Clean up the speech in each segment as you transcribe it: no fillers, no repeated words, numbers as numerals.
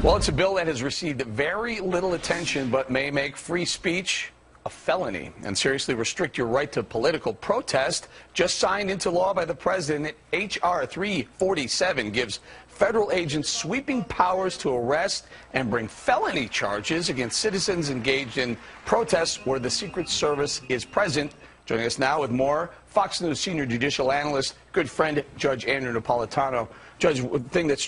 Well, it's a bill that has received very little attention but may make free speech a felony and seriously restrict your right to political protest. Just signed into law by the president, H.R. 347 gives federal agents sweeping powers to arrest and bring felony charges against citizens engaged in protests where the Secret Service is present. Joining us now with more, Fox News senior judicial analyst, good friend, Judge Andrew Napolitano. Judge, the thing that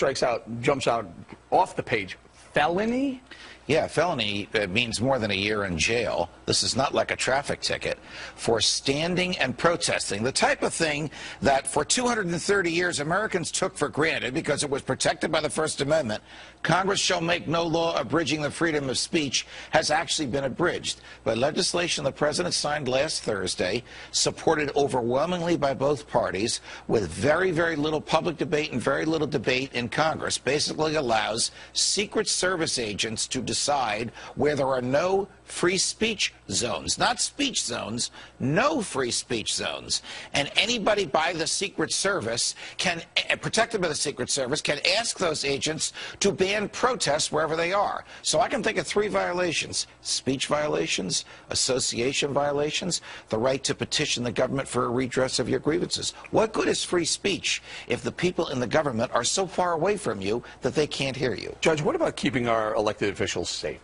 jumps out off the page, felony? Yeah, felony means more than a year in jail. This is not like a traffic ticket. For standing and protesting, the type of thing that for 230 years Americans took for granted because it was protected by the First Amendment, Congress shall make no law abridging the freedom of speech, has actually been abridged by legislation the president signed last Thursday, supported overwhelmingly by both parties, with very, very little public debate and very little debate in Congress. Basically allows Secret Service agents to decide where there are no free speech zones, not speech zones, no free speech zones. And anybody by the Secret Service can, protected by the Secret Service, can ask those agents to ban protests wherever they are. So I can think of 3 violations: speech violations, association violations, the right to petition the government for a redress of your grievances. What good is free speech if the people in the government are so far away from you that they can't hear you? Judge, what about keeping our elected officials safe?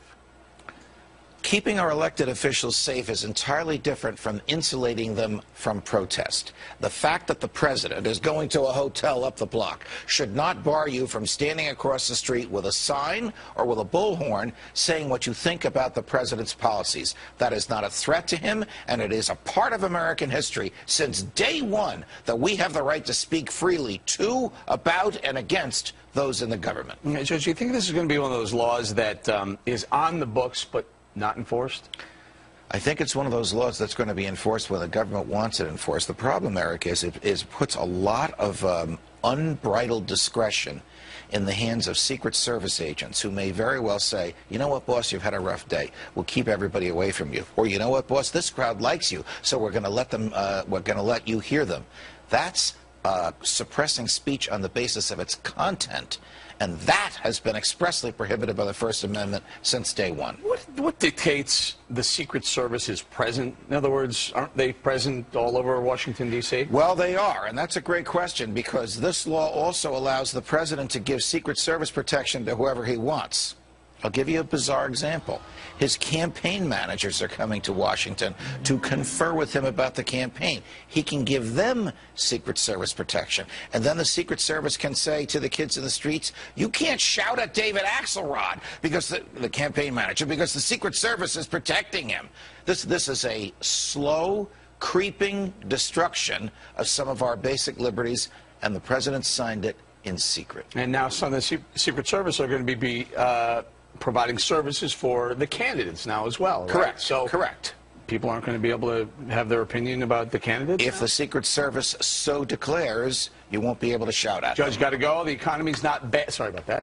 Keeping our elected officials safe is entirely different from insulating them from protest. The fact that the president is going to a hotel up the block should not bar you from standing across the street with a sign or with a bullhorn saying what you think about the president's policies. That is not a threat to him, and it is a part of American history since day one that we have the right to speak freely to, about, and against those in the government. Judge, do you think this is going to be one of those laws that is on the books but not enforced? I think it's one of those laws that's going to be enforced when the government wants it enforced. The problem, Eric, is it puts a lot of unbridled discretion in the hands of Secret Service agents who may very well say, you know what, boss, you've had a rough day. We'll keep everybody away from you. Or, you know what, boss, this crowd likes you, so we're going to let you hear them. That's suppressing speech on the basis of its content, and that has been expressly prohibited by the First Amendment since day one. What dictates the Secret Service is present? In other words, aren't they present all over Washington, D.C.? Well, they are, and that's a great question, because this law also allows the president to give Secret Service protection to whoever he wants. I'll give you a bizarre example. His campaign managers are coming to Washington to confer with him about the campaign. He can give them Secret Service protection. And then the Secret Service can say to the kids in the streets, you can't shout at David Axelrod, because the campaign manager, because the Secret Service is protecting him. This is a slow, creeping destruction of some of our basic liberties, and the president signed it in secret. And now some of the Secret Service are going to be providing services for the candidates now as well, right? Correct. So correct. People aren't going to be able to have their opinion about the candidates? If the Secret Service so declares, you won't be able to shout at them. Judge, got to go. The economy's not bad. Sorry about that.